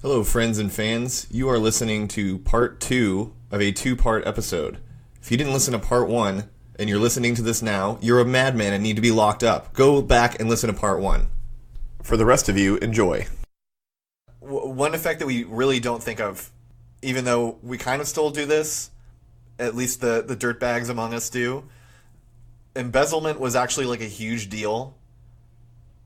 Hello, friends and fans. You are listening to part 2 of a 2-part episode. If you didn't listen to part 1 and you're listening to this now, you're a madman and need to be locked up. Go back and listen to part 1. For the rest of you, enjoy. One effect that we really don't think of, even though we kind of still do this, at least the dirtbags among us do, embezzlement was actually like a huge deal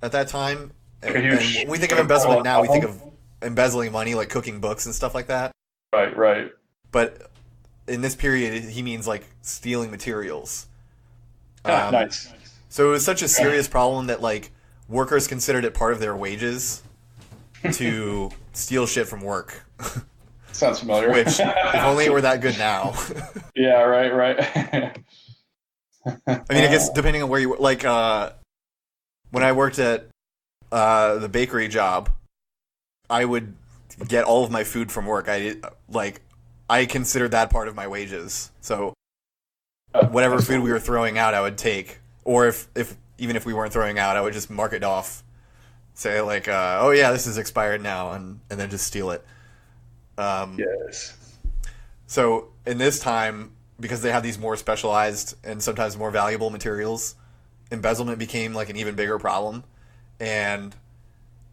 at that time. And when we think of embezzlement now, we think of embezzling money, like cooking books and stuff like that. Right. But in this period, he means like stealing materials. Nice. So it was such a serious problem that like workers considered it part of their wages to steal shit from work. Sounds familiar. Which, if only it were that good now. Yeah, right. I mean, I guess depending on where you were, like when I worked at the bakery job, I would get all of my food from work. I considered that part of my wages. So whatever food we were throwing out, I would take. Or if even if we weren't throwing out, I would just mark it off. Say like, oh yeah, this is expired now, and then just steal it. Yes. So in this time, because they had these more specialized and sometimes more valuable materials, embezzlement became like an even bigger problem. And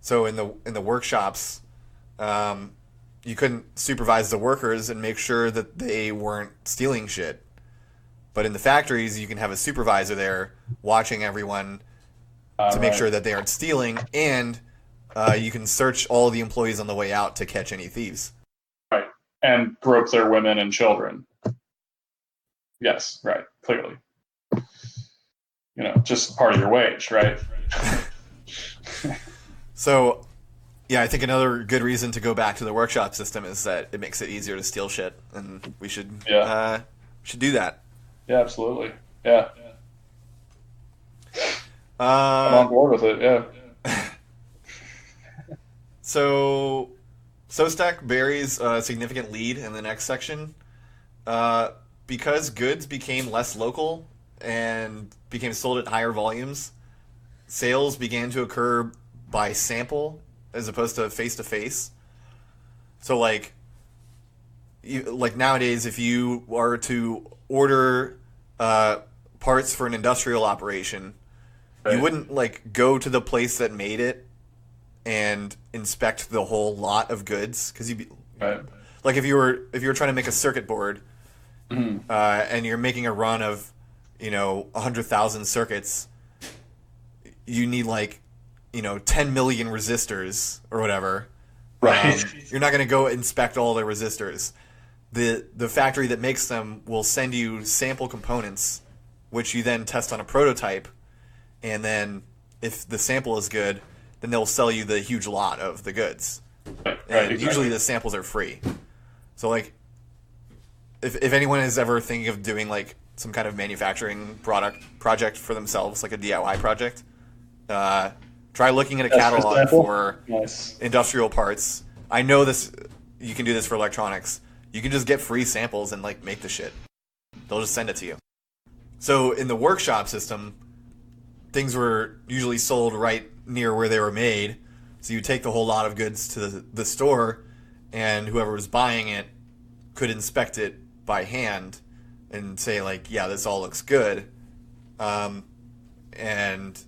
so in the workshops, you couldn't supervise the workers and make sure that they weren't stealing shit. But in the factories, you can have a supervisor there watching everyone to make sure that they aren't stealing, and you can search all the employees on the way out to catch any thieves. Right. And grope their women and children. Yes, right. Clearly. Just part of your wage, right? So, yeah, I think another good reason to go back to the workshop system is that it makes it easier to steal shit, and we should do that. Yeah, absolutely. Yeah. I'm on board with it, yeah. So, Szostak buries a significant lead in the next section. Because goods became less local and became sold at higher volumes, sales began to occur by sample as opposed to face-to-face. So, like nowadays, if you are to order parts for an industrial operation, right, you wouldn't like go to the place that made it and inspect the whole lot of goods, because you'd be like, if you were trying to make a circuit board, and you're making a run of 100,000 circuits, you need 10 million resistors or whatever. Right. You're not going to go inspect all the resistors. The factory that makes them will send you sample components, which you then test on a prototype, and then if the sample is good, then they'll sell you the huge lot of the goods. And usually the samples are free. So if anyone is ever thinking of doing some kind of manufacturing project for themselves, like a DIY project, try looking at a catalog for industrial parts. I know you can do this for electronics. You can just get free samples and make the shit. They'll just send it to you. So in the workshop system, things were usually sold right near where they were made. So you take the whole lot of goods to the store, and whoever was buying it could inspect it by hand and say yeah, this all looks good. And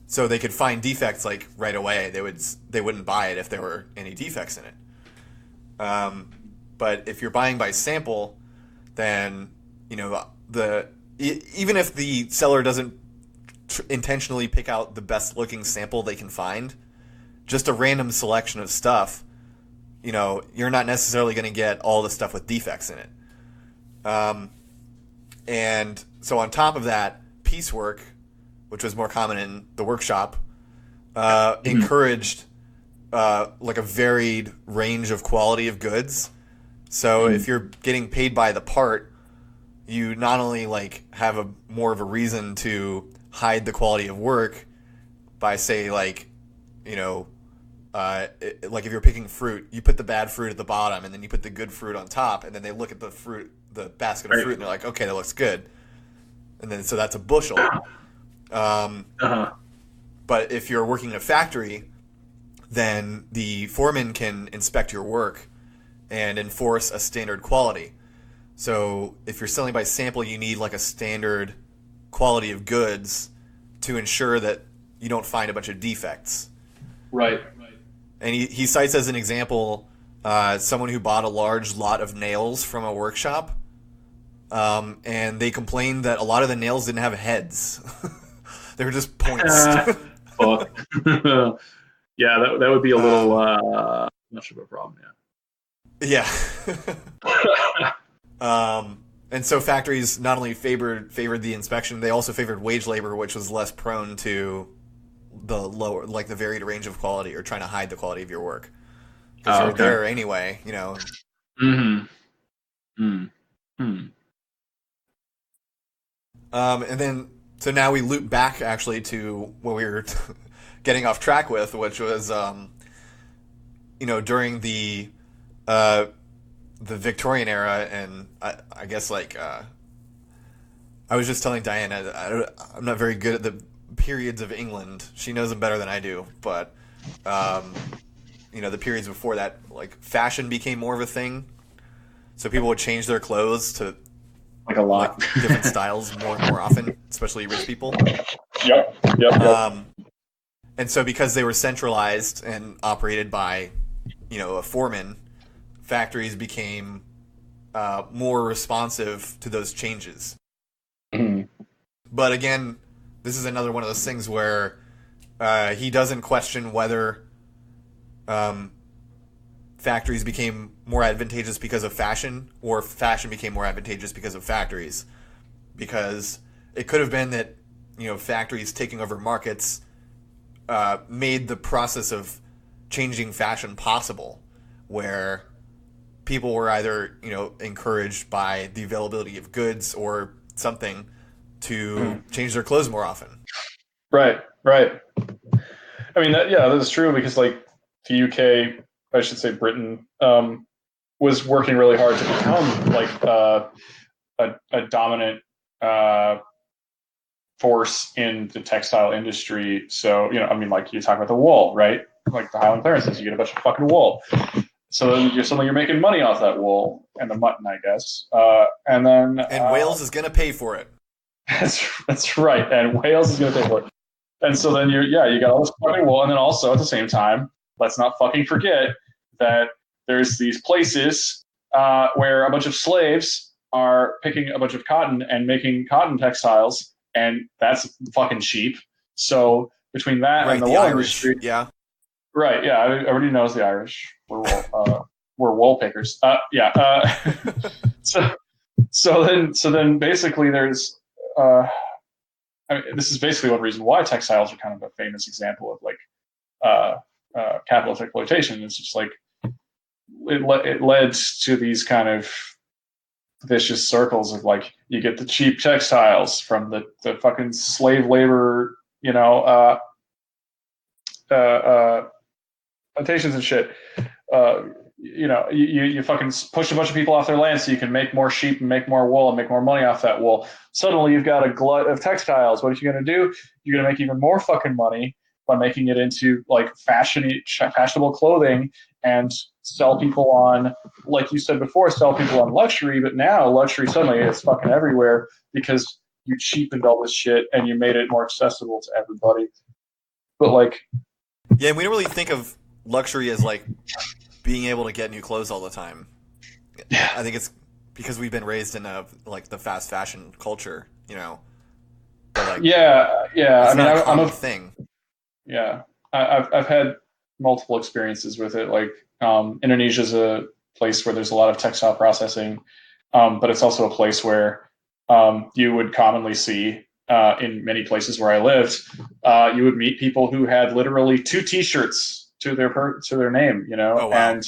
so they could find defects right away. They wouldn't buy it if there were any defects in it. But if you're buying by sample, then even if the seller doesn't intentionally pick out the best looking sample they can find, just a random selection of stuff, you're not necessarily going to get all the stuff with defects in it. And so on top of that, piecework, which was more common in the workshop, encouraged a varied range of quality of goods. So if you're getting paid by the part, you not only have more of a reason to hide the quality of work by say if you're picking fruit, you put the bad fruit at the bottom and then you put the good fruit on top, and then they look at the basket of fruit, and they're like, okay, that looks good. And then so that's a bushel. But if you're working in a factory, then the foreman can inspect your work and enforce a standard quality. So if you're selling by sample, you need like a standard quality of goods to ensure that you don't find a bunch of defects. Right. And he cites as an example someone who bought a large lot of nails from a workshop, and they complained that a lot of the nails didn't have heads. They were just points. Fuck. Yeah, that would be a little much of a problem, yeah. And so factories not only favored the inspection, they also favored wage labor, which was less prone to the lower, like the varied range of quality, or trying to hide the quality of your work. Because you're there anyway, you know. Mm-hmm. Mm-hmm. And then, so now we loop back actually to what we were getting off track with, which was, during the Victorian era, and I guess like I was just telling Diane, I'm not very good at the periods of England. She knows them better than I do, but the periods before that, like fashion became more of a thing, so people would change their clothes to like a lot different styles more often, especially rich people. Yep. And so because they were centralized and operated by a foreman, factories became more responsive to those changes. Mm-hmm. But again, this is another one of those things where he doesn't question whether factories became more advantageous because of fashion, or fashion became more advantageous because of factories. Because it could have been that factories taking over markets made the process of changing fashion possible, where people were either encouraged by the availability of goods or something to change their clothes more often. Right. I mean, that's true, because like the UK, I should say Britain, was working really hard to become like a dominant force in the textile industry. So, I mean, like you talk about the wool, right? Like the Highland clearances, you get a bunch of fucking wool. So then suddenly you're making money off that wool and the mutton, I guess. And Wales is going to pay for it. That's right. And Wales is going to pay for it. And so then you got all this fucking wool. And then also at the same time, let's not fucking forget that there's these places where a bunch of slaves are picking a bunch of cotton and making cotton textiles, and that's fucking cheap. So between that and the wool Irish industry, right? Yeah, everybody knows the Irish. We're wool pickers. So then basically there's. This is basically one reason why textiles are kind of a famous example of like capitalist exploitation. It's just like it led to these kind of vicious circles of like you get the cheap textiles from the fucking slave labor, plantations and shit. You fucking push a bunch of people off their land so you can make more sheep and make more wool and make more money off that wool. Suddenly you've got a glut of textiles. What are you going to do? You're going to make even more fucking money by making it into like fashionable clothing and sell people on, like you said before, sell people on luxury. But now luxury suddenly is fucking everywhere because you cheapened all this shit and you made it more accessible to everybody. But like, yeah, we don't really think of luxury as like being able to get new clothes all the time. Yeah. I think it's because we've been raised in the fast fashion culture, But like, yeah. It's not a I'm a thing. Yeah, I've had multiple experiences with it. Like Indonesia is a place where there's a lot of textile processing, but it's also a place where you would commonly see in many places where I lived, you would meet people who had literally 2 T-shirts to their name, Oh, wow. and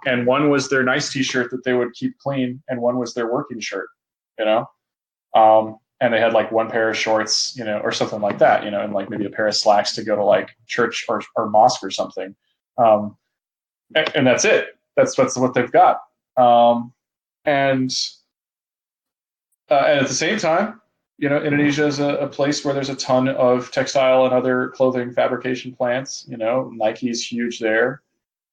and one was their nice T-shirt that they would keep clean, and one was their working shirt, and they had like one pair of shorts, or something like that, and like maybe a pair of slacks to go to like church or mosque or something, and that's it. That's what they've got, and at the same time, Indonesia is a place where there's a ton of textile and other clothing fabrication plants. Nike's huge there.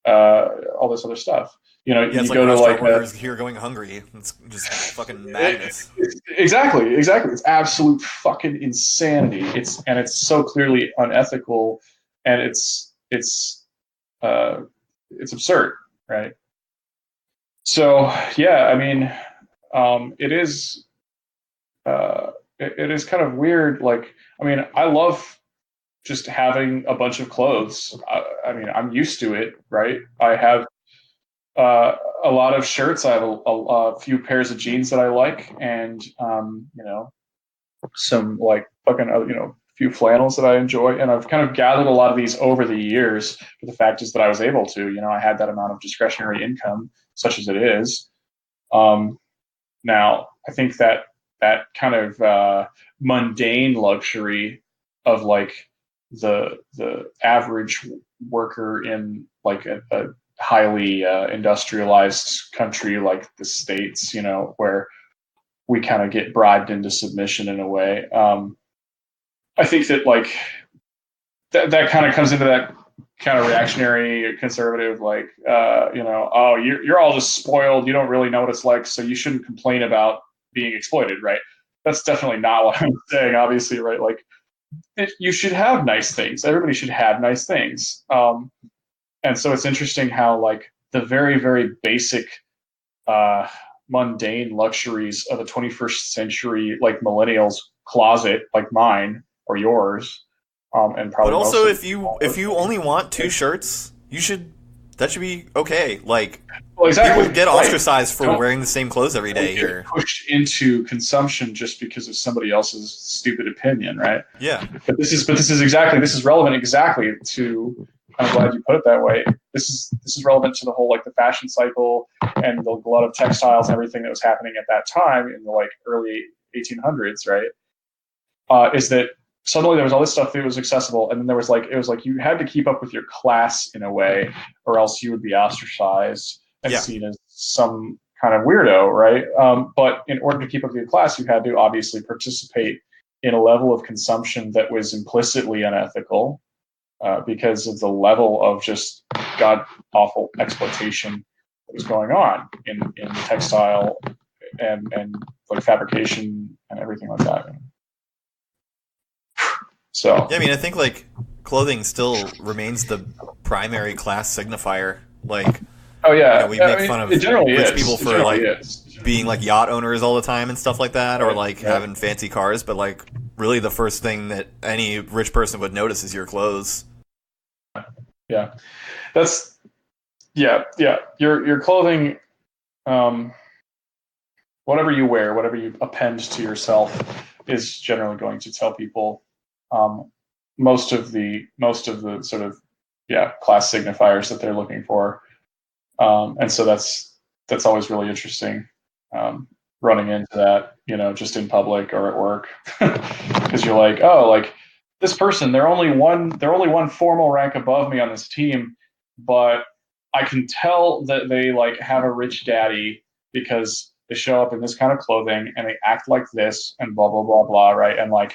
All this other stuff. Yeah, it's You like go to restaurant like workers here going hungry. It's just fucking madness. exactly. It's absolute fucking insanity. It's so clearly unethical, and uh, it's absurd, right? So yeah, I mean, it is it is kind of weird. Like, I mean, I love just having a bunch of clothes. I mean, I'm used to it, right? I have a lot of shirts. I have a few pairs of jeans that I like, and some like fucking few flannels that I enjoy. And I've kind of gathered a lot of these over the years. But the fact is that I was able to. I had that amount of discretionary income, such as it is. Um, Now, I think that kind of mundane luxury of like the average worker in like a highly industrialized country like the States, where we kind of get bribed into submission in a way. I think that like that kind of comes into that kind of reactionary conservative, like oh, you're all just spoiled, you don't really know what it's like, so you shouldn't complain about being exploited, right? That's definitely not what I'm saying, obviously, right? Like, you should have nice things, everybody should have nice things. And so it's interesting how like the very very basic uh mundane luxuries of a 21st century like millennials closet like mine or yours, and But probably most also, of if you only want two shirts, that should be okay. Like, well, exactly, people get right. ostracized for Don't wearing the same clothes every day don't get here. pushed into consumption just because of somebody else's stupid opinion, right? Yeah, This is relevant exactly to. I'm glad you put it that way. This is relevant to the whole like the fashion cycle and the glut of textiles and everything that was happening at that time in the like early 1800s, right? Is that suddenly there was all this stuff that was accessible, and then it was like you had to keep up with your class in a way, or else you would be ostracized and yeah. seen as some kind of weirdo, right? But in order to keep up with your class, you had to obviously participate in a level of consumption that was implicitly unethical, because of the level of just god awful exploitation that was going on in textile and like fabrication and everything like that. So Yeah, I mean, I think like clothing still remains the primary class signifier. Like, oh yeah, we I make mean, fun it of generally rich is. people It for generally like is. being like yacht owners all the time and stuff like that, or Right, like right. having fancy cars. But like, really, the first thing that any rich person would notice is your clothes. Yeah, that's yeah. Your clothing, um, whatever you wear, whatever you append to yourself, is generally going to tell people um, most of the sort of class signifiers that they're looking for. And so that's always really interesting, um, running into that, just in public or at work, because you're like, oh, like this person, they're only one formal rank above me on this team, but I can tell that they like have a rich daddy because they show up in this kind of clothing and they act like this and blah blah blah blah, right? And like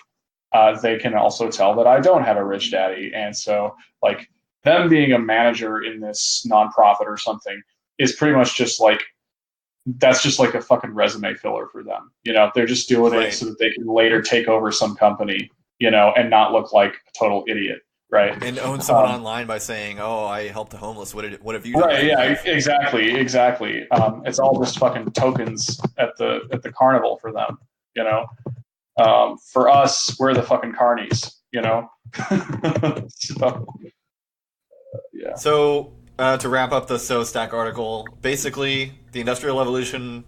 they can also tell that I don't have a rich daddy, and so like them being a manager in this nonprofit or something is pretty much just like that's just like a fucking resume filler for them. They're just doing it Right. so that they can later take over some company, and not look like a total idiot, right? And own someone Um, online by saying, "Oh, I helped the homeless. What have you done right? for me?" Yeah, exactly. It's all just fucking tokens at the carnival for them, you know. For us, we're the fucking carnies. So yeah. So, to wrap up the Szostak article, basically, the Industrial Revolution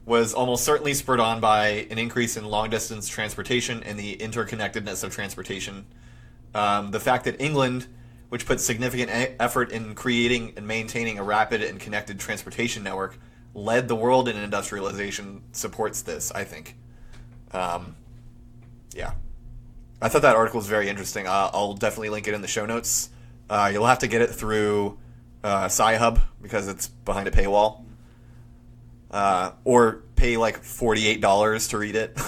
was almost certainly spurred on by an increase in long distance transportation and the interconnectedness of transportation. The fact that England, which put significant effort in creating and maintaining a rapid and connected transportation network, led the world in industrialization, supports this, I think. Um, yeah. I thought that article was very interesting. I'll definitely link it in the show notes. You'll have to get it through Sci-Hub because it's behind a paywall. or pay like $48 to read it.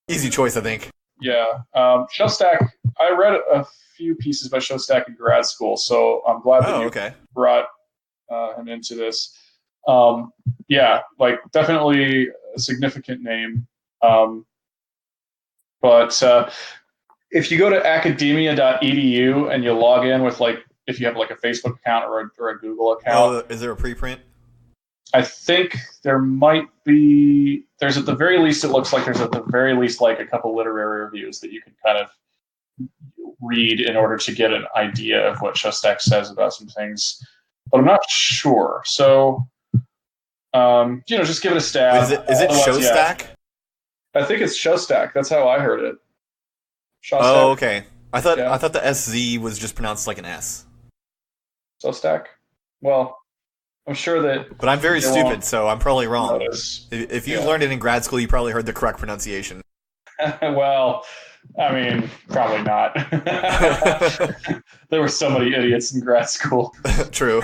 Easy choice, I think. Yeah. Szostak, I read a few pieces by Szostak in grad school, so I'm glad that you brought him into this. Yeah, like definitely a significant name. But if you go to academia.edu and you log in with like, if you have like a Facebook account or a Google account. Is there a preprint? I think there might be. There's at the very least, it looks like there's at the very least like a couple literary reviews that you can kind of read in order to get an idea of what Szostak says about some things. But I'm not sure. So, just give it a stab. Is it Szostak? Yeah. I think it's Szostak. That's how I heard it. Szostak. Oh, okay. I thought the SZ was just pronounced like an S. Szostak? Well, I'm sure that... But I'm very stupid, so I'm probably wrong. Notice. If you learned it in grad school, you probably heard the correct pronunciation. Well, I mean, probably not. There were so many idiots in grad school. True.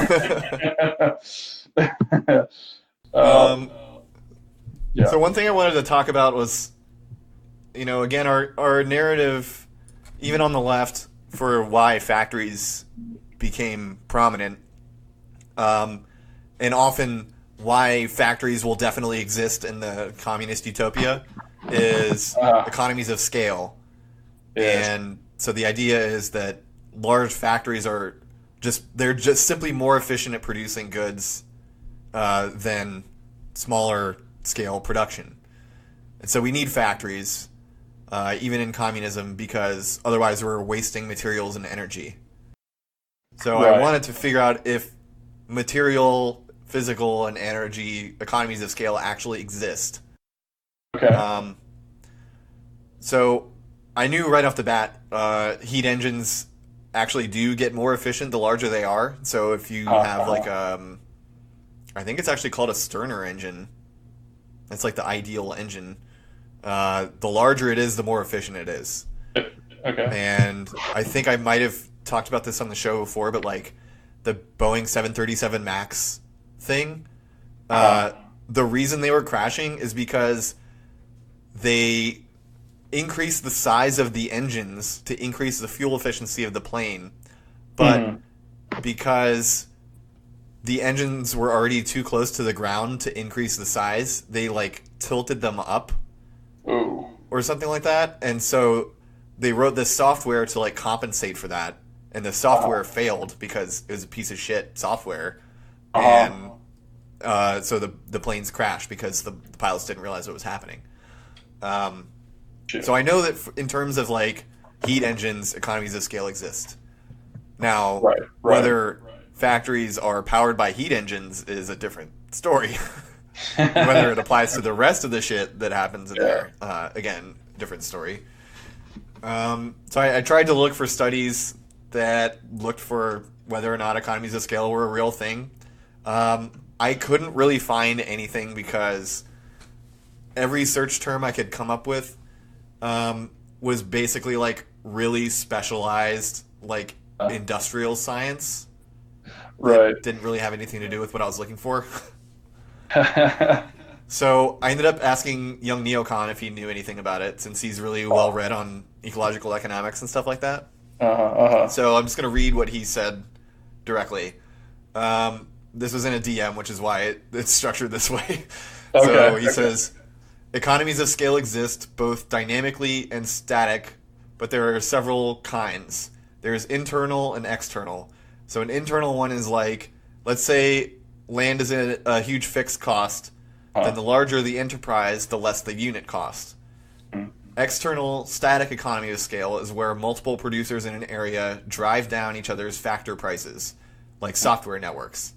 Yeah. So one thing I wanted to talk about was, again, our narrative, even on the left, for why factories became prominent, and often why factories will definitely exist in the communist utopia is economies of scale. Yes. And so the idea is that large factories they're just simply more efficient at producing goods than smaller scale production. And so we need factories, even in communism, because otherwise we're wasting materials and energy. So Right. I wanted to figure out if material, physical, and energy economies of scale actually exist. Okay. So I knew right off the bat, heat engines actually do get more efficient the larger they are. So if you have like I think it's actually called a Stirner engine. It's like the ideal engine. The larger it is, the more efficient it is. Okay. And I think I might have talked about this on the show before, but like the Boeing 737 MAX thing, the reason they were crashing is because they increased the size of the engines to increase the fuel efficiency of the plane, but because the engines were already too close to the ground to increase the size, they like tilted them up. Ooh. Or something like that. And so they wrote this software to like compensate for that, and the software failed because it was a piece of shit software. And so the planes crashed because the pilots didn't realize what was happening. So I know that in terms of like heat engines, economies of scale exist. Now, whether factories are powered by heat engines is a different story. Whether it applies to the rest of the shit that happens in there, again, different story. So I tried to look for studies that looked for whether or not economies of scale were a real thing. I couldn't really find anything because every search term I could come up with was basically like really specialized, like industrial science. Right. Didn't really have anything to do with what I was looking for. So I ended up asking young Neocon if he knew anything about it, since he's really well read on ecological economics and stuff like that. So I'm just going to read what he said directly. This was in a DM, which is why it's structured this way. So he says, economies of scale exist both dynamically and static, but there are several kinds. There's internal and external. So an internal one is like, let's say land is a huge fixed cost, then the larger the enterprise, the less the unit cost. External static economy of scale is where multiple producers in an area drive down each other's factor prices, like software networks.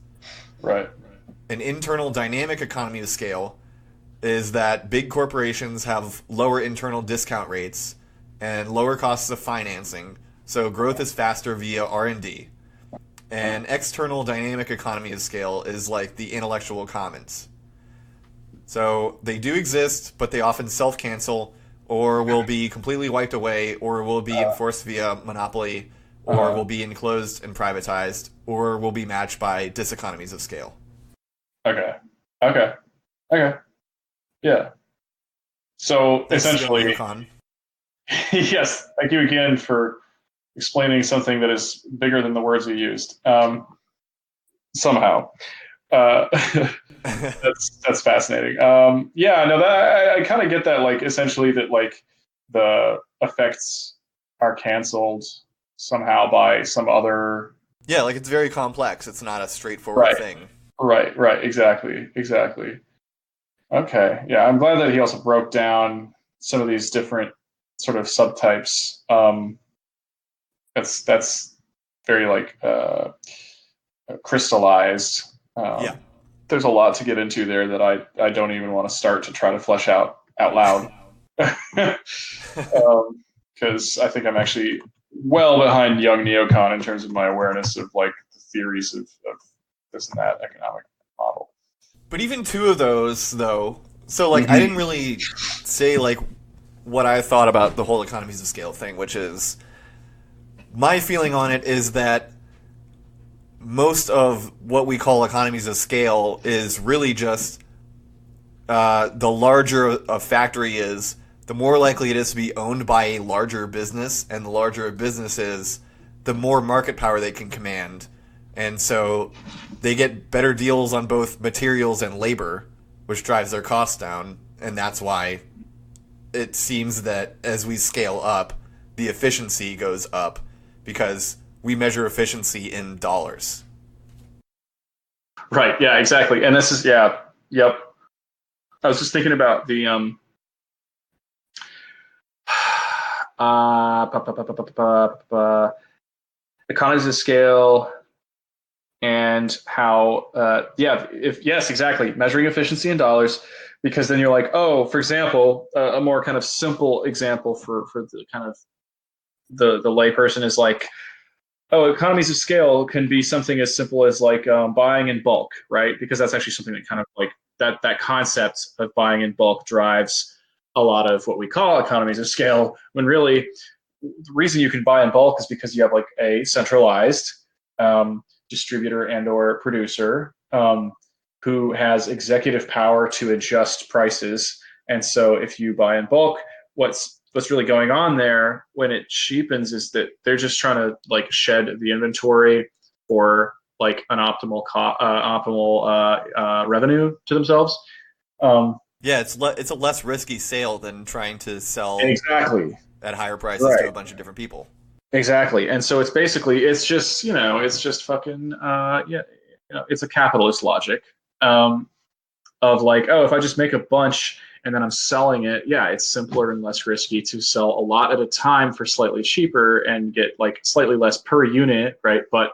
Right. An internal dynamic economy of scale is that big corporations have lower internal discount rates and lower costs of financing, so growth is faster via R&D. And external dynamic economy of scale is like the intellectual commons. So they do exist, but they often self-cancel, or will be completely wiped away, or will be enforced via monopoly, or will be enclosed and privatized, or will be matched by diseconomies of scale. Okay. Okay. Okay. Yeah. So Thanks, young essentially, Neocon. yes. Thank you again for explaining something that is bigger than the words you used. Somehow. Uh, that's fascinating. Yeah, no, that I kind of get that. Like, essentially, that like the effects are canceled somehow by some other. Yeah, like it's very complex. It's not a straightforward Right, thing. right. Exactly. Okay, yeah, I'm glad that he also broke down some of these different sort of subtypes. That's very like crystallized. Yeah. There's a lot to get into there that I don't even want to start to try to flesh out loud. Because I think I'm actually well behind young neocon in terms of my awareness of like the theories of this and that economic model. But even two of those, though, so like I Mm-hmm. didn't really say like what I thought about the whole economies of scale thing, which is my feeling on it is that most of what we call economies of scale is really just the larger a factory is, the more likely it is to be owned by a larger business, and the larger a business is, the more market power they can command. And so they get better deals on both materials and labor, which drives their costs down. And that's why it seems that as we scale up, the efficiency goes up because we measure efficiency in dollars. Right. Yeah. Exactly. And this is yeah. Yep. I was just thinking about the uh, pa- pa- pa- pa- pa- pa- pa- economies of scale and how yeah, if yes, exactly, measuring efficiency in dollars, because then you're like, oh, for example, a more kind of simple example for the kind of the layperson is like, oh, economies of scale can be something as simple as like buying in bulk, right? Because that's actually something that kind of like that concept of buying in bulk drives a lot of what we call economies of scale, when really the reason you can buy in bulk is because you have like a centralized distributor and or producer who has executive power to adjust prices. And so if you buy in bulk, what's really going on there when it cheapens is that they're just trying to like shed the inventory or like an optimal revenue to themselves. Um, Yeah, it's a less risky sale than trying to sell exactly. at higher prices to Right. a bunch of different people. Exactly. And so it's basically it's just, it's just fucking yeah, it's a capitalist logic. Of like, oh, if I just make a bunch and then I'm selling it, yeah, it's simpler and less risky to sell a lot at a time for slightly cheaper and get like slightly less per unit, right? But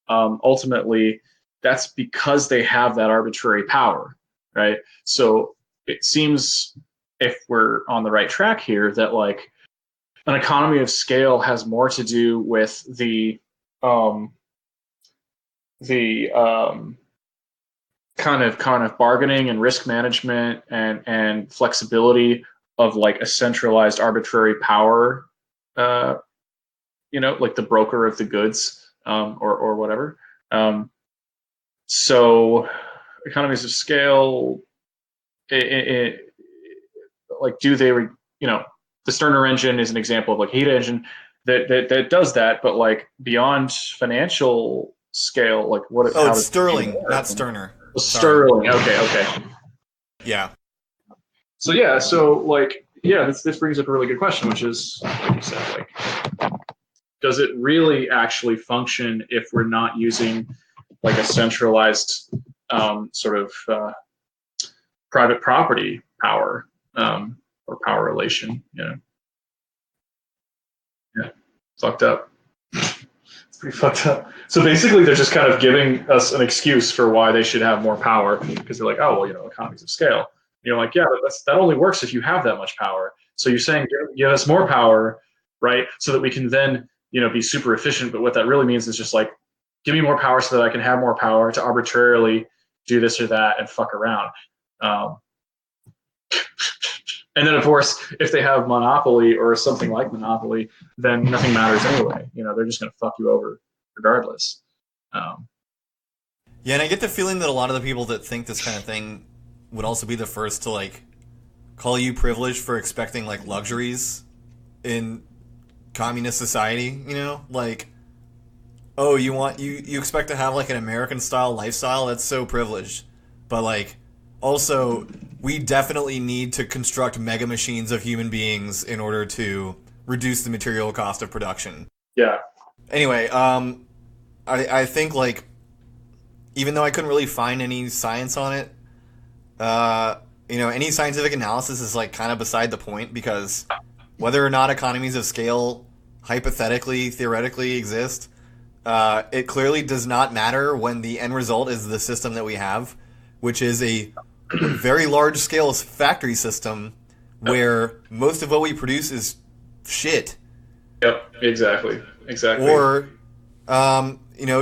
ultimately, that's because they have that arbitrary power, right? So it seems, if we're on the right track here, that like an economy of scale has more to do with um, the kind of bargaining and risk management and flexibility of like a centralized arbitrary power, uh, like the broker of the goods, or whatever. Um, so economies of scale, it, like do they, the Stirner engine is an example of like a heat engine that does that, but like beyond financial scale, like Oh, how it's does it even Sterling, work? not Sterner. Sorry. Sterling. Okay. Yeah. So yeah, so like yeah, this brings up a really good question, which is like you said, like does it really actually function if we're not using like a centralized sort of private property power, or power relation? Yeah, fucked up. It's pretty fucked up. So basically, they're just kind of giving us an excuse for why they should have more power, because they're like, oh, well, economies of scale. And you're like, yeah, but that only works if you have that much power. So you're saying give us more power, right? So that we can then, be super efficient. But what that really means is just like, give me more power so that I can have more power to arbitrarily do this or that and fuck around. Um, and then, of course, if they have monopoly or something like monopoly, then nothing matters anyway. They're just going to fuck you over regardless. Um, Yeah, and I get the feeling that a lot of the people that think this kind of thing would also be the first to like call you privileged for expecting like luxuries in communist society, you know? Like, oh, you expect to have like an American style lifestyle? That's so privileged. But like also we definitely need to construct mega machines of human beings in order to reduce the material cost of production. Yeah. Anyway, I think like even though I couldn't really find any science on it, any scientific analysis is like kind of beside the point because whether or not economies of scale hypothetically, theoretically exist, it clearly does not matter when the end result is the system that we have, which is a very large scale factory system where most of what we produce is shit. Yep. Exactly. Or,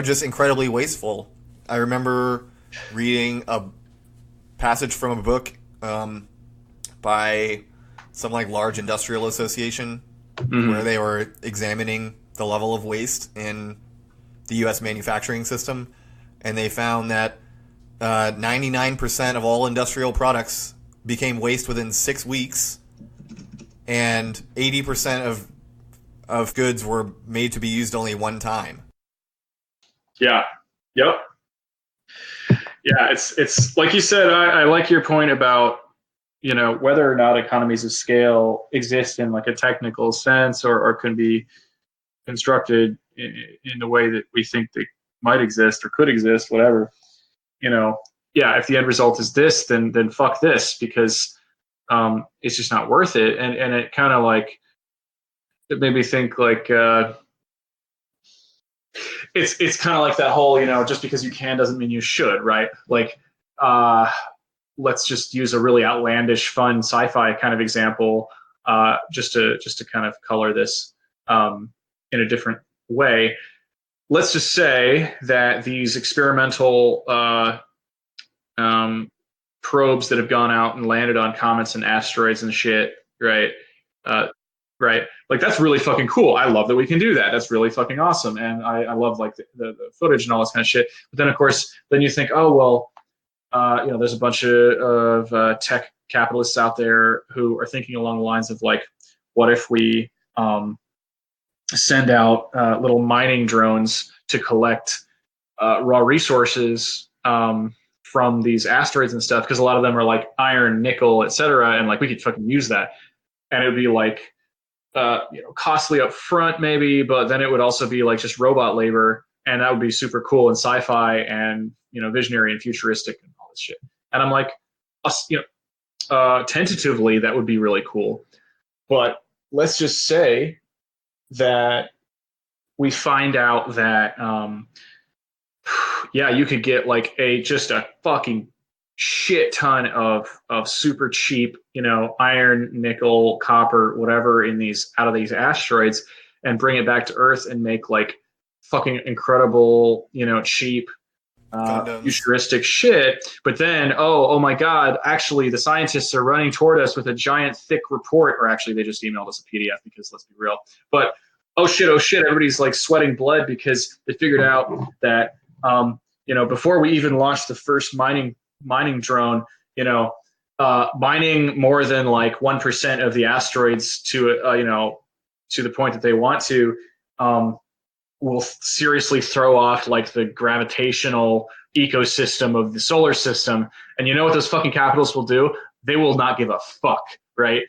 just incredibly wasteful. I remember reading a passage from a book by some like large industrial association where they were examining the level of waste in the U.S. manufacturing system, and they found that 99% of all industrial products became waste within 6 weeks, and 80% of goods were made to be used only one time. Yeah. Yep. Yeah, it's like you said. I like your point about whether or not economies of scale exist in like a technical sense or can be constructed in the way that we think they might exist or could exist, whatever. Yeah, if the end result is this, then fuck this because it's just not worth it. And it kind of like it made me think like. It's kind of like that whole, just because you can doesn't mean you should, right? Like, let's just use a really outlandish, fun sci-fi kind of example, just to kind of color this in a different way. Let's just say that these experimental probes that have gone out and landed on comets and asteroids and shit, right? Right? Like that's really fucking cool. I love that we can do that. That's really fucking awesome. And I love like the footage and all this kind of shit. But then of course, then you think, oh well, there's a bunch of tech capitalists out there who are thinking along the lines of like, what if we send out little mining drones to collect raw resources from these asteroids and stuff? Because a lot of them are like iron, nickel, etc. And like we could fucking use that. And it would be like, costly up front maybe, but then it would also be like just robot labor, and that would be super cool and sci-fi and visionary and futuristic and all this shit. And I'm like, tentatively that would be really cool. But let's just say that we find out that you could get like just a fucking shit ton of super cheap, iron, nickel, copper, whatever out of these asteroids and bring it back to Earth and make like fucking incredible, cheap, futuristic shit. But then, oh my God, actually the scientists are running toward us with a giant thick report, or actually they just emailed us a PDF because let's be real. But oh shit, everybody's like sweating blood because they figured out that, before we even launched the first mining drone, mining more than like 1% of the asteroids to the point that they want to, will seriously throw off like the gravitational ecosystem of the solar system. And you know what those fucking capitalists will do? They will not give a fuck, right?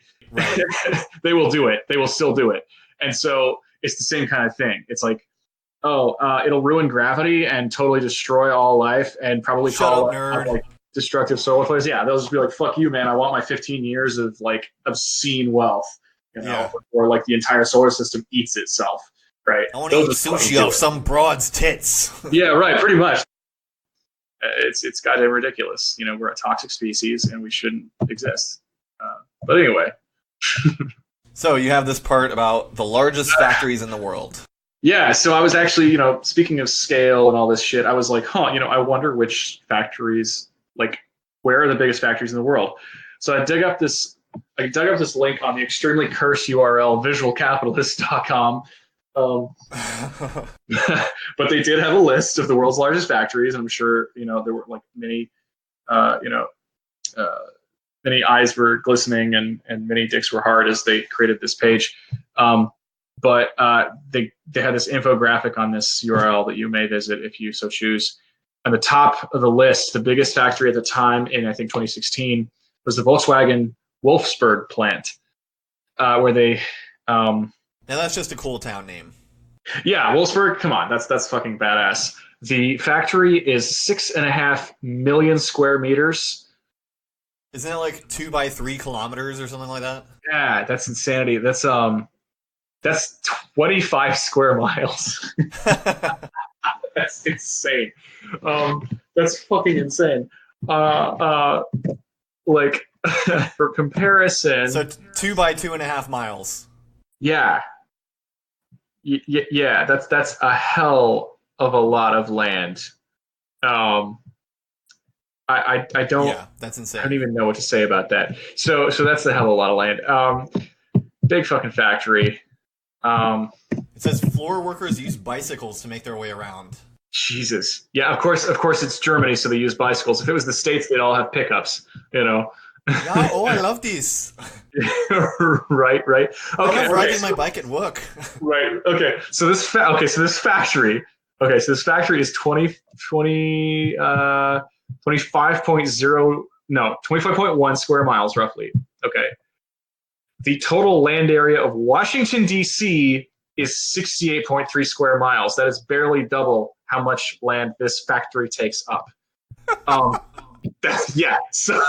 They will do it. They will still do it. And so it's the same kind of thing. It's like, it'll ruin gravity and totally destroy all life and probably call like destructive solar flares. Yeah, they'll just be like, fuck you, man. I want my 15 years of like obscene wealth, or like the entire solar system eats itself, right? I want to eat sushi off some broad's tits. Yeah, right, pretty much. It's goddamn ridiculous. We're a toxic species and we shouldn't exist. But anyway. So you have this part about the largest factories in the world. Yeah, so I was actually, speaking of scale and all this shit, I was like, I wonder which factories, like, where are the biggest factories in the world? So I dug up this link on the extremely cursed URL, visualcapitalist.com, But they did have a list of the world's largest factories, and I'm sure there were like many, uh, you know, uh, many eyes were glistening and many dicks were hard as they created this page. But they had this infographic on this URL that you may visit if you so choose. On the top of the list, the biggest factory at the time in I think 2016 was the Volkswagen Wolfsburg plant, where they. Now that's just a cool town name. Yeah, Wolfsburg. Come on, that's fucking badass. The factory is 6.5 million square meters. Isn't it like 2 by 3 kilometers or something like that? Yeah, that's insanity. That's 25 square miles. That's insane. That's fucking insane. Like for comparison, so 2 by 2.5 miles. Yeah, yeah. That's a hell of a lot of land. I don't. Yeah, that's insane. I don't even know what to say about that. So that's a hell of a lot of land. Big fucking factory. It says floor workers use bicycles to make their way around. Jesus. Yeah, of course it's Germany, so they use bicycles. If it was the States, they'd all have pickups, Yeah, I love these. Right. Okay. I love riding my bike at work. Right. Okay. So this factory. Okay, so this factory is 25.1 square miles roughly. Okay. The total land area of Washington, D.C. is 68.3 square miles. That is barely double how much land this factory takes up. Yeah. So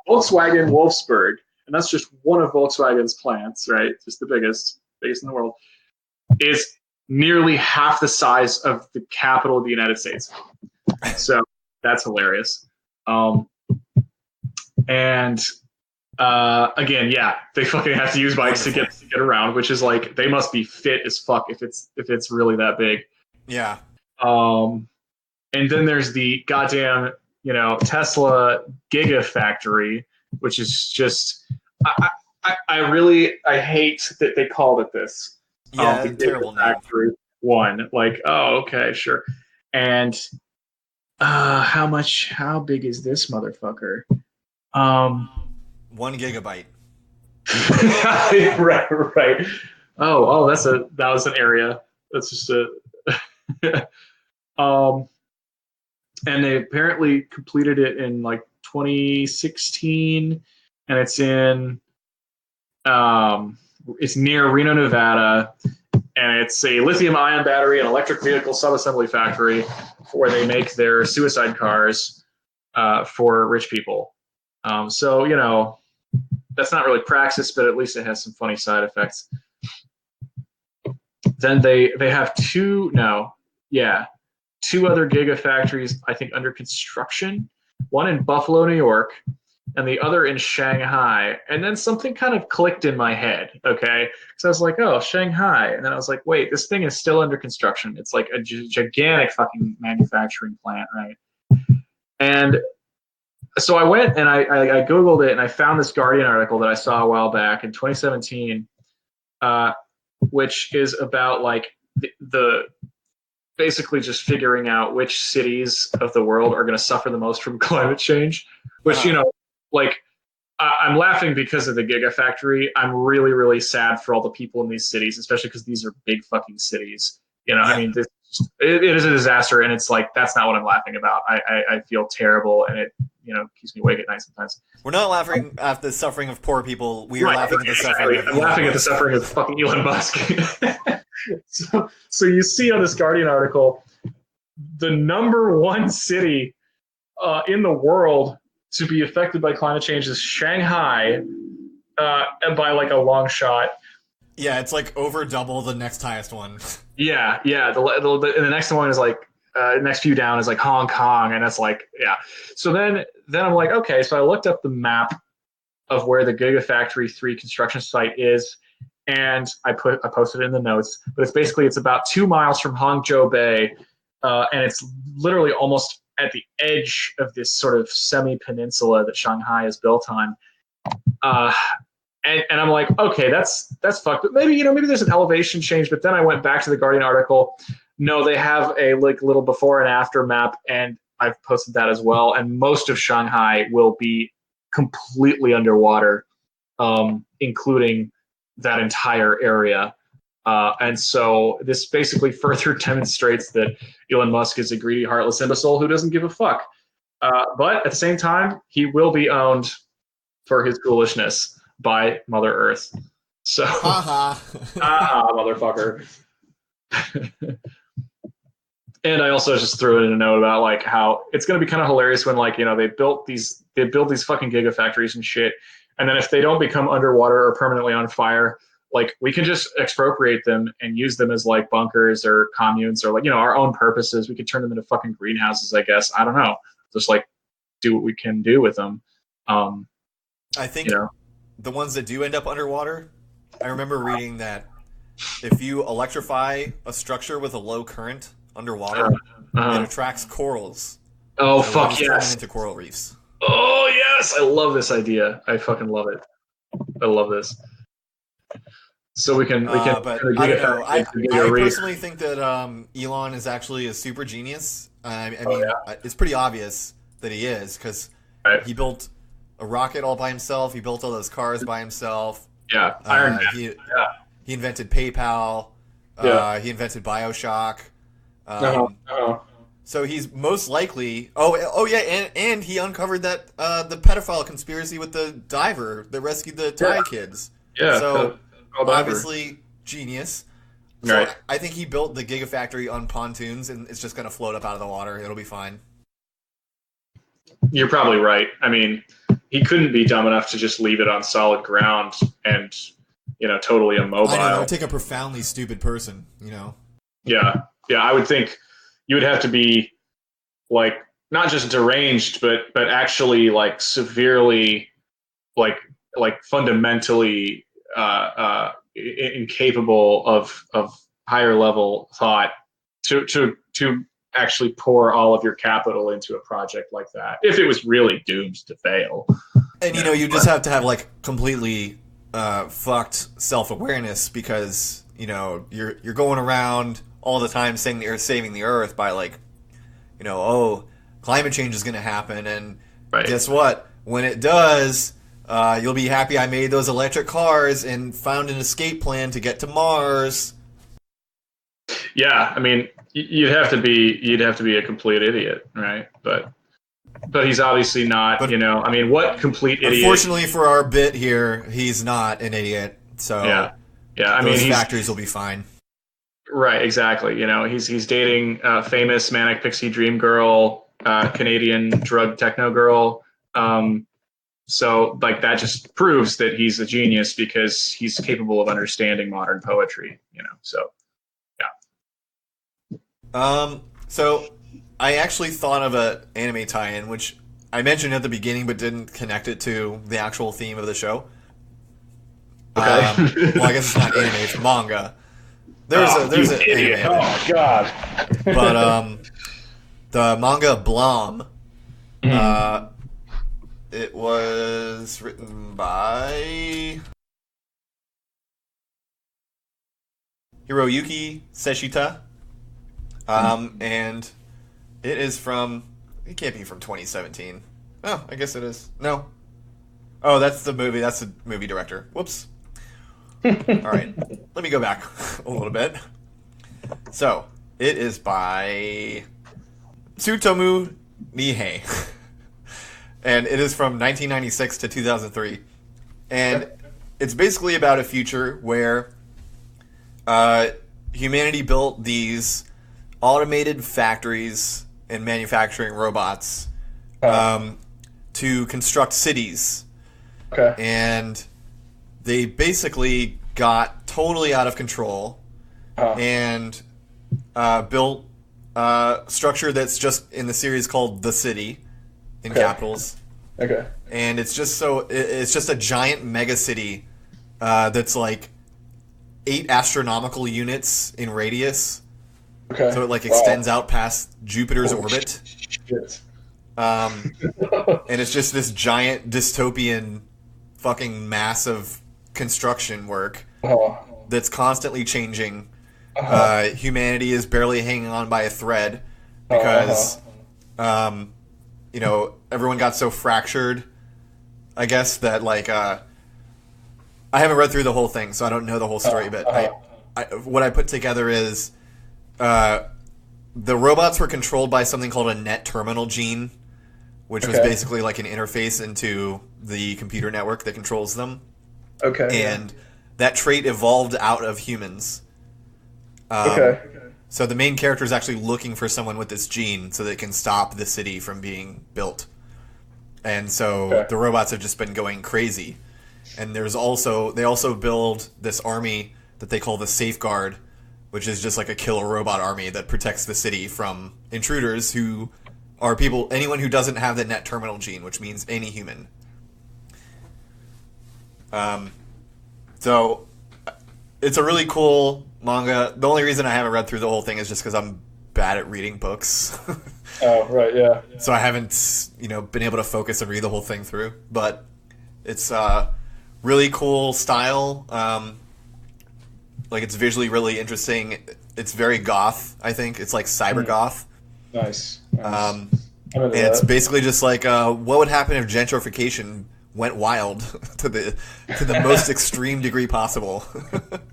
Volkswagen Wolfsburg, and that's just one of Volkswagen's plants, right? Just the biggest in the world, is nearly half the size of the capital of the United States. So that's hilarious. And again, yeah, they fucking have to use bikes to get around, which is like they must be fit as fuck if it's really that big. Yeah. And then there's the goddamn Tesla Gigafactory, which is just I hate that they called it this. Yeah, the terrible Factory name. One. Like, oh, okay, sure. And how big is this motherfucker? 1 gigabyte. Right. Oh, that was an area. That's just a and they apparently completed it in like 2016, and it's near Reno, Nevada, and it's a lithium-ion battery and electric vehicle subassembly factory where they make their suicide cars for rich people. So that's not really praxis, but at least it has some funny side effects. Then they have two other gigafactories, I think, under construction. One in Buffalo, New York, and the other in Shanghai. And then something kind of clicked in my head, okay? So I was like, oh, Shanghai. And then I was like, wait, this thing is still under construction. It's like a gigantic fucking manufacturing plant, right? And so I went and I Googled it, and I found this Guardian article that I saw a while back in 2017, which is about like the basically just figuring out which cities of the world are going to suffer the most from climate change, which, I'm laughing because of the Gigafactory. I'm really, really sad for all the people in these cities, especially because these are big fucking cities. Yeah. I mean, it is a disaster, and it's like, that's not what I'm laughing about. I feel terrible, and it, keeps me awake at night sometimes. We're not laughing at the suffering of poor people. We are laughing at the suffering of I'm laughing at the suffering of fucking Elon Musk. So you see on this Guardian article, the number one city in the world to be affected by climate change is Shanghai, and by like a long shot. Yeah, it's like over double the next highest one. Yeah. The next one is like next few down is like Hong Kong, and it's like, yeah. So then I'm like, okay. So I looked up the map of where the Gigafactory 3 construction site is, and I posted it in the notes. But it's about 2 miles from Hangzhou Bay, and it's literally almost at the edge of this sort of semi-peninsula that Shanghai is built on. and I'm like, okay, that's fucked. But maybe there's an elevation change. But then I went back to the Guardian article. No, they have a like little before and after map, and I've posted that as well. And most of Shanghai will be completely underwater, including that entire area. And so this basically further demonstrates that Elon Musk is a greedy, heartless imbecile who doesn't give a fuck. But at the same time, he will be owned for his foolishness by Mother Earth. So, motherfucker. And I also just threw in a note about like how it's going to be kind of hilarious when like they build these fucking gigafactories and shit, and then if they don't become underwater or permanently on fire, like we can just expropriate them and use them as like bunkers or communes or like our own purposes. We could turn them into fucking greenhouses, I guess. I don't know. Just like do what we can do with them. I think the ones that do end up underwater, I remember reading that if you electrify a structure with a low current underwater, it attracts corals. Oh, fuck yes. Into coral reefs. Oh, yes. I love this idea. I fucking love it. I love this. So we can. But I don't know. I personally think that Elon is actually a super genius. I mean, it's pretty obvious that he is because he built a rocket all by himself. He built all those cars by himself. Yeah, Iron Man. He invented PayPal. He invented BioShock. So he's most likely. And he uncovered that the pedophile conspiracy with the diver that rescued the Thai kids. Yeah. So obviously genius. So right. I think he built the Gigafactory on pontoons, and it's just going to float up out of the water. It'll be fine. You're probably right. I mean, he couldn't be dumb enough to just leave it on solid ground and totally immobile. I know, it would take a profoundly stupid person. Yeah. I would think you would have to be like not just deranged, but actually like severely, like fundamentally incapable of higher level thought to actually pour all of your capital into a project like that if it was really doomed to fail. And you just have to have like completely fucked self-awareness because you're going around all the time saying the Earth saving the Earth by like climate change is going to happen, and guess what, when it does, you'll be happy I made those electric cars and found an escape plan to get to Mars. Yeah, I mean, you'd have to be a complete idiot, right? But he's obviously not. I mean, what complete idiot? Unfortunately for our bit here, he's not an idiot. So yeah. I mean, those factories will be fine. Right, exactly. He's dating famous manic pixie dream girl, Canadian drug techno girl. So like that just proves that he's a genius because he's capable of understanding modern poetry. So. So I actually thought of an anime tie-in, which I mentioned at the beginning, but didn't connect it to the actual theme of the show. Okay. Well, I guess it's not anime; it's manga. There's an anime. Oh God! But the manga Blom, it was written by Hiroyuki Seshita. And it is from. It can't be from 2017. Oh, I guess it is. No. Oh, that's the movie. That's the movie director. Whoops. All right. Let me go back a little bit. So, it is by Tsutomu Nihei. And it is from 1996 to 2003. And it's basically about a future where humanity built these automated factories and manufacturing robots to construct cities. Okay. And they basically got totally out of control and built a structure that's just in the series called The City in capitals. Okay. And it's just a giant mega city that's like 8 astronomical units in radius. Okay. So it like extends out past Jupiter's orbit. Shit. And it's just this giant dystopian fucking mass of construction work Uh-huh. that's constantly changing. Uh-huh. Humanity is barely hanging on by a thread because, everyone got so fractured, I guess, that, like, I haven't read through the whole thing, so I don't know the whole story, but what I put together is the robots were controlled by something called a net terminal gene, which was basically like an interface into the computer network that controls them. Okay. And that trait evolved out of humans. So the main character is actually looking for someone with this gene so they can stop the city from being built. And so the robots have just been going crazy. And they also build this army that they call the Safeguard, which is just like a killer robot army that protects the city from intruders who are anyone who doesn't have the net terminal gene, which means any human. So it's a really cool manga. The only reason I haven't read through the whole thing is just because I'm bad at reading books. Oh, right, yeah. So I haven't, been able to focus and read the whole thing through. But it's really cool style. Like, it's visually really interesting. It's very goth, I think. It's like cyber goth. Nice. And it's basically just like what would happen if gentrification went wild to the most extreme degree possible.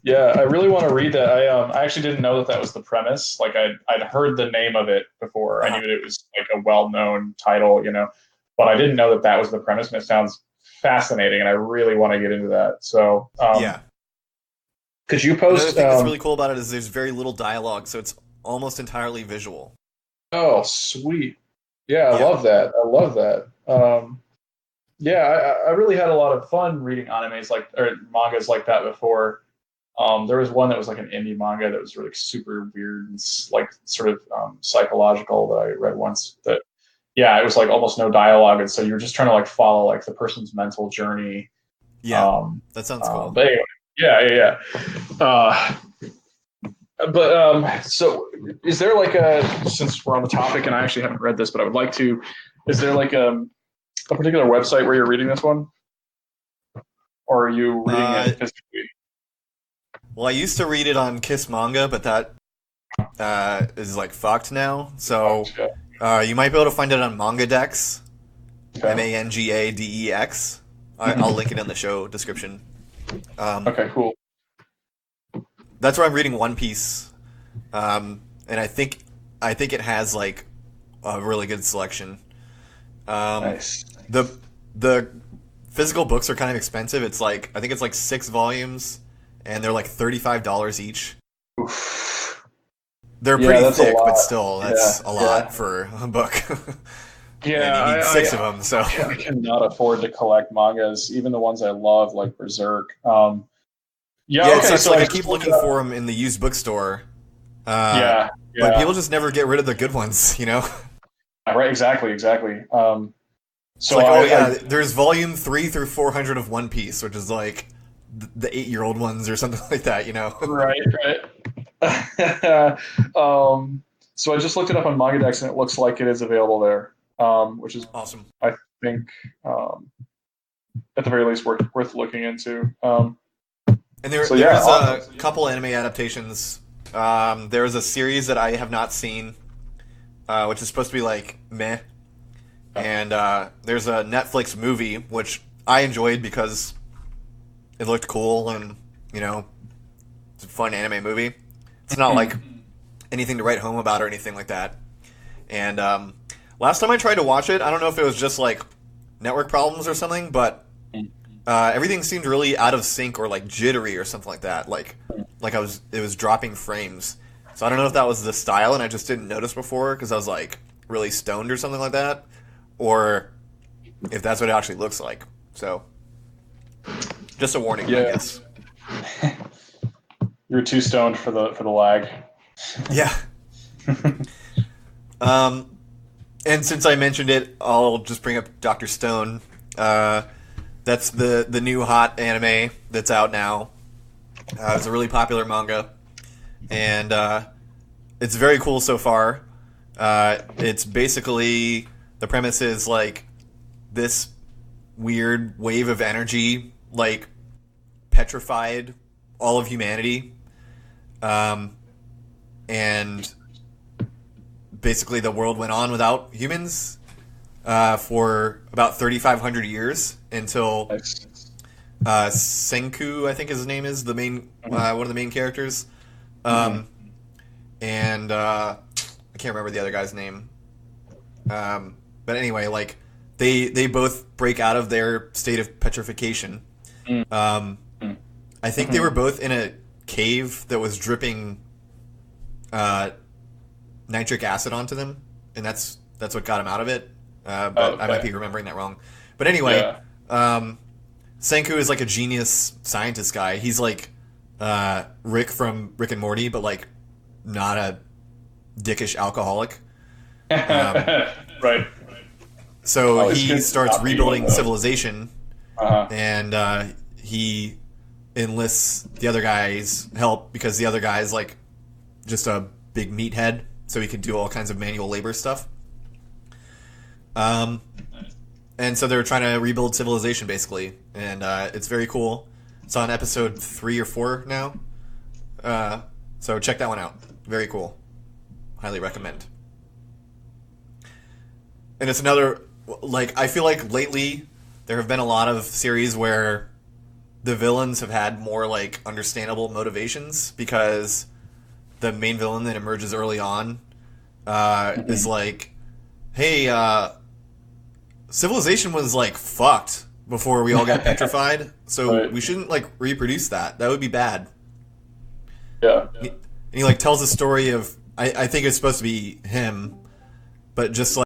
Yeah, I really want to read that. I actually didn't know that was the premise. Like, I'd heard the name of it before. I knew that it was like a well-known title, but I didn't know that was the premise. And it sounds fascinating, and I really want to get into that. So yeah. Could you post? Another thing that's really cool about it is there's very little dialogue, so it's almost entirely visual. Oh, sweet! Yeah, I love that. Yeah, I really had a lot of fun reading animes or mangas like that before. There was one that was like an indie manga that was really super weird and like sort of psychological that I read once. That it was like almost no dialogue, and so you're just trying to like follow like the person's mental journey. Yeah, that sounds cool. But anyway, yeah. So is there like since we're on the topic, and I actually haven't read this, but I would like to. Is there like a particular website where you're reading this one, or are you reading it physically? Well, I used to read it on Kiss Manga, but that is like fucked now. So you might be able to find it on MangaDex, MangaDex. I'll link it in the show description. Okay, cool. That's where I'm reading One Piece, and I think it has like a really good selection. Nice. The physical books are kind of expensive. I think it's like 6 volumes, and they're like $35 each. Oof. They're pretty thick, but still, that's a lot for a book. Yeah, and you need 6 of them. So I cannot afford to collect mangas, even the ones I love, like Berserk. It's like I keep looking for them in the used bookstore. But people just never get rid of the good ones, Right, exactly. So there's volume 3 through 400 of One Piece, which is like the 8-year-old ones or something like that, Right. So I just looked it up on MangaDex, and it looks like it is available there, which is awesome. I think at the very least worth looking into. And there's a couple anime adaptations. There's a series that I have not seen, which is supposed to be like meh. And there's a Netflix movie, which I enjoyed because it looked cool and, it's a fun anime movie. It's not like anything to write home about or anything like that. And last time I tried to watch it, I don't know if it was just like network problems or something, but everything seemed really out of sync or like jittery or something like that. Like it was dropping frames. So I don't know if that was the style and I just didn't notice before because I was like really stoned or something like that, or if that's what it actually looks like. So just a warning, I guess. You're too stoned for the lag. Yeah. And since I mentioned it, I'll just bring up Dr. Stone. That's the new hot anime that's out now. It's a really popular manga, and it's very cool so far. It's basically, the premise is like this weird wave of energy like petrified all of humanity, and basically the world went on without humans for about 3,500 years until Senku, I think his name is, the main one of the main characters, and I can't remember the other guy's name. But anyway, like they both break out of their state of petrification. I think they were both in a cave that was dripping nitric acid onto them, and that's what got him out of it. But I might be remembering that wrong. But anyway, Senku is like a genius scientist guy. He's like Rick from Rick and Morty, but like not a dickish alcoholic. Right. So he starts rebuilding civilization, and he enlists the other guy's help because the other guy is like just a big meathead, so he can do all kinds of manual labor stuff. And so they're trying to rebuild civilization, basically, and it's very cool. It's on episode 3 or 4 now, so check that one out. Very cool. Highly recommend. And it's another, like, I feel like lately there have been a lot of series where the villains have had more, like, understandable motivations, because the main villain that emerges early on is like, hey, civilization was, like, fucked before we all got petrified, so we shouldn't, like, reproduce that. That would be bad. Yeah. And he like, tells a story of, I think it's supposed to be him, but just,